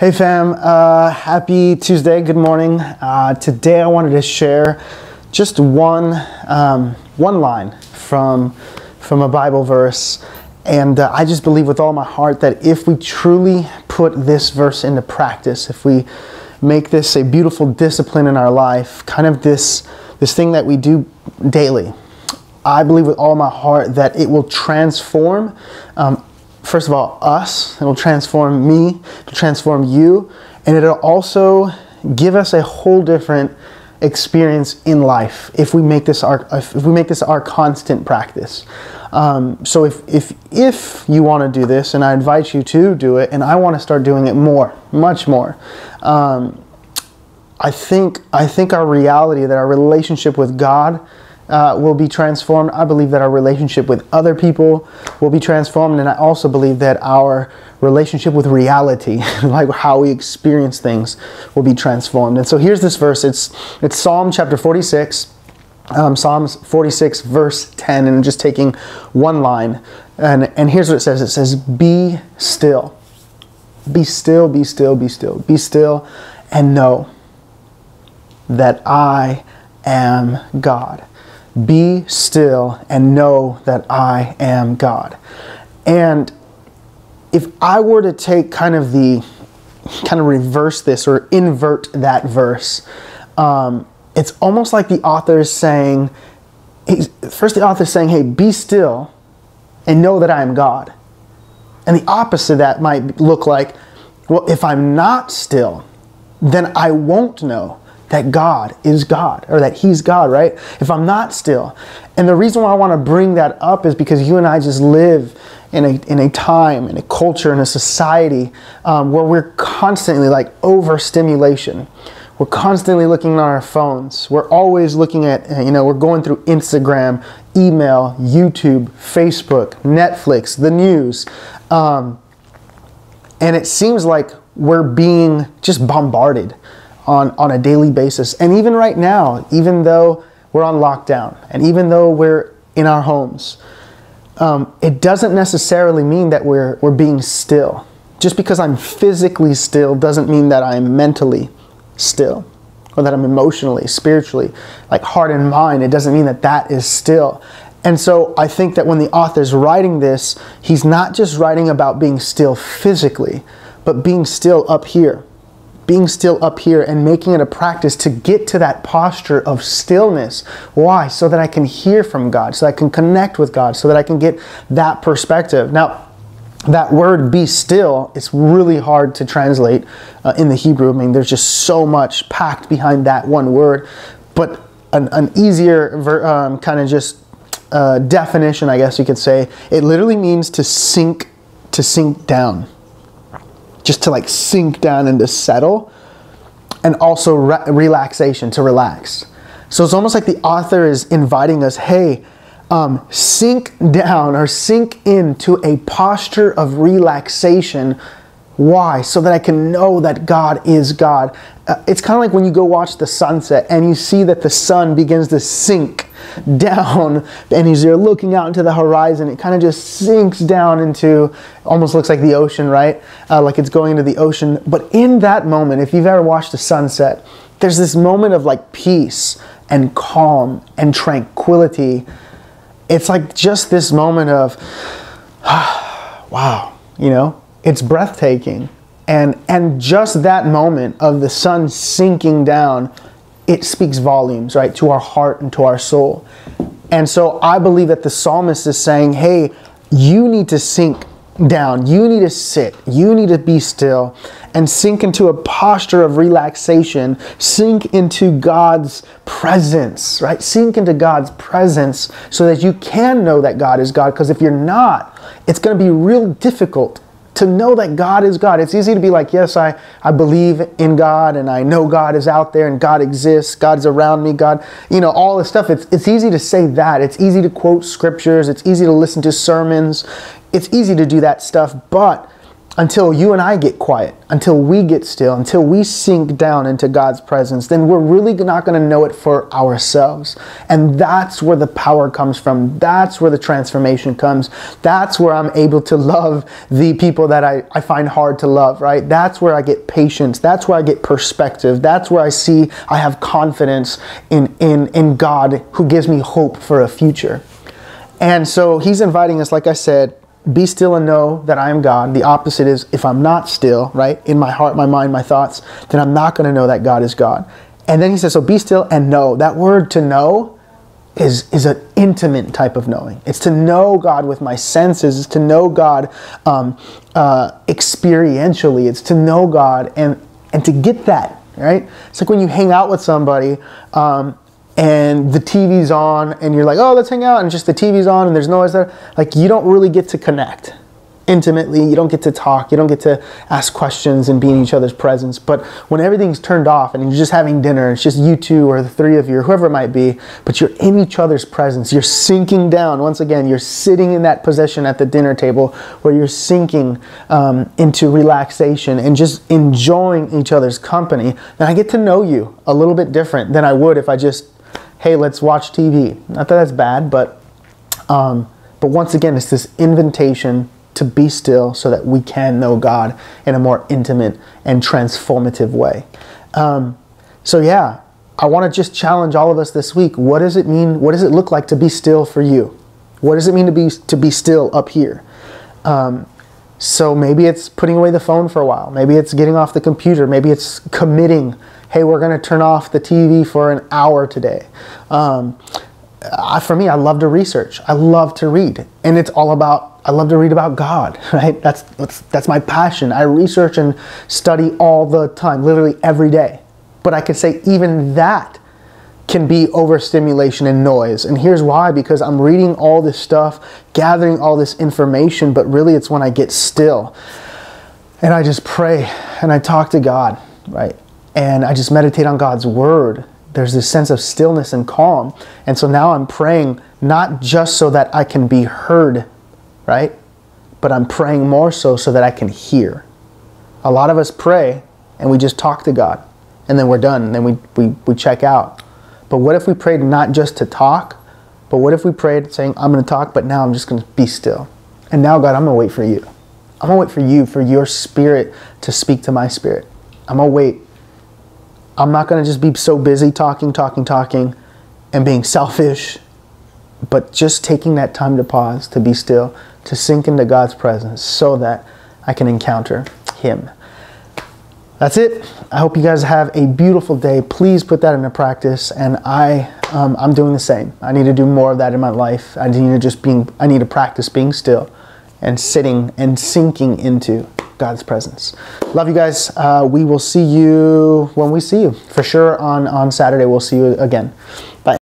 Hey fam, happy Tuesday, good morning. Today I wanted to share just one line from a Bible verse. And I just believe with all my heart that if we truly put this verse into practice, if we make this a beautiful discipline in our life, kind of this thing that we do daily, I believe with all my heart that it will transform first of all, us. It'll transform me, it'll transform you, and it'll also give us a whole different experience in life if we make this our constant practice. So if you want to do this, and I invite you to do it, and I want to start doing it more, much more. I think our reality, that our relationship with God will be transformed. I believe that our relationship with other people will be transformed, and I also believe that our relationship with reality, like how we experience things, will be transformed. And so here's this verse. It's Psalm chapter 46, Psalms 46 verse 10, and I'm just taking one line. And here's what it says. It says, "Be still, be still, be still, be still, be still, and know that I am God." Be still and know that I am God. And if I were to take kind of reverse this or invert that verse, it's almost like the author is saying, hey, be still and know that I am God. And the opposite of that might look like, well, if I'm not still, then I won't know that God is God, or that He's God, right? If I'm not still. And the reason why I want to bring that up is because you and I just live in a time, in a culture, in a society where we're constantly like overstimulation. We're constantly looking on our phones. We're always looking at, we're going through Instagram, email, YouTube, Facebook, Netflix, the news. And it seems like we're being just bombarded on a daily basis. And even right now, even though we're on lockdown and even though we're in our homes, it doesn't necessarily mean that we're being still. Just because I'm physically still doesn't mean that I'm mentally still, or that I'm emotionally, spiritually, like heart and mind. It doesn't mean that that is still. And so I think that when the author's writing this, he's not just writing about being still physically, but being still up here. Being still up here and making it a practice to get to that posture of stillness. Why? So that I can hear from God, so that I can connect with God, so that I can get that perspective. Now, that word "be still," it's really hard to translate in the Hebrew. I mean, there's just so much packed behind that one word. But an easier definition, I guess you could say, it literally means to sink down. Just to like sink down and to settle, and also relaxation, to relax. So it's almost like the author is inviting us, hey, sink down or sink into a posture of relaxation. Why? So that I can know that God is God. It's kind of like when you go watch the sunset and you see that the sun begins to sink down, and as you're looking out into the horizon, it kind of just sinks down into, almost looks like the ocean, right? Like it's going into the ocean. But in that moment, if you've ever watched a sunset, there's this moment of like peace and calm and tranquility. It's like just this moment of, wow, it's breathtaking. And just that moment of the sun sinking down, it speaks volumes, right, to our heart and to our soul. And so I believe that the psalmist is saying, hey, you need to sink down, you need to sit, you need to be still, and sink into a posture of relaxation, sink into God's presence, right? Sink into God's presence so that you can know that God is God. Because if you're not, it's going to be real difficult to know that God is God. It's easy to be like, yes, I believe in God, and I know God is out there and God exists, God's around me, God, all this stuff. It's easy to say that. It's easy to quote scriptures. It's easy to listen to sermons. It's easy to do that stuff. But until you and I get quiet, until we get still, until we sink down into God's presence, then we're really not going to know it for ourselves. And that's where the power comes from. That's where the transformation comes. That's where I'm able to love the people that I find hard to love, right? That's where I get patience. That's where I get perspective. That's where I see I have confidence in God, who gives me hope for a future. And so he's inviting us, like I said, be still and know that I am God. The opposite is, if I'm not still, right, in my heart, my mind, my thoughts, then I'm not going to know that God is God. And then he says, so be still and know. That word to know is an intimate type of knowing. It's to know God with my senses. It's to know God experientially. It's to know God and to get that, right? It's like when you hang out with somebody and the TV's on and you're like, oh, let's hang out, and just the TV's on and there's noise there. Like, you don't really get to connect intimately. You don't get to talk. You don't get to ask questions and be in each other's presence. But when everything's turned off and you're just having dinner, it's just you two or the three of you or whoever it might be, but you're in each other's presence. You're sinking down. Once again, you're sitting in that position at the dinner table where you're sinking into relaxation and just enjoying each other's company. And I get to know you a little bit different than I would if I just, hey, let's watch TV. Not that that's bad, but once again, it's this invitation to be still so that we can know God in a more intimate and transformative way. So yeah, I want to just challenge all of us this week. What does it mean? What does it look like to be still for you? What does it mean to be still up here? So maybe it's putting away the phone for a while. Maybe it's getting off the computer. Maybe it's committing, hey, we're going to turn off the TV for an hour today. For me, I love to research. I love to read. And it's all about, I love to read about God, right? That's my passion. I research and study all the time, literally every day. But I could say even that can be overstimulation and noise. And here's why: because I'm reading all this stuff, gathering all this information, but really it's when I get still and I just pray and I talk to God, right? And I just meditate on God's word. There's this sense of stillness and calm. And so now I'm praying not just so that I can be heard, right? But I'm praying more so that I can hear. A lot of us pray and we just talk to God and then we're done and then we check out. But what if we prayed not just to talk, but what if we prayed saying, I'm going to talk, but now I'm just going to be still. And now, God, I'm going to wait for you. I'm going to wait for you, for your spirit to speak to my spirit. I'm going to wait. I'm not going to just be so busy talking, and being selfish, but just taking that time to pause, to be still, to sink into God's presence so that I can encounter Him. That's it. I hope you guys have a beautiful day. Please put that into practice, and I'm doing the same. I need to do more of that in my life. I need to practice being still and sitting and sinking into God's presence. Love you guys. We will see you when we see you. For sure on Saturday, we'll see you again.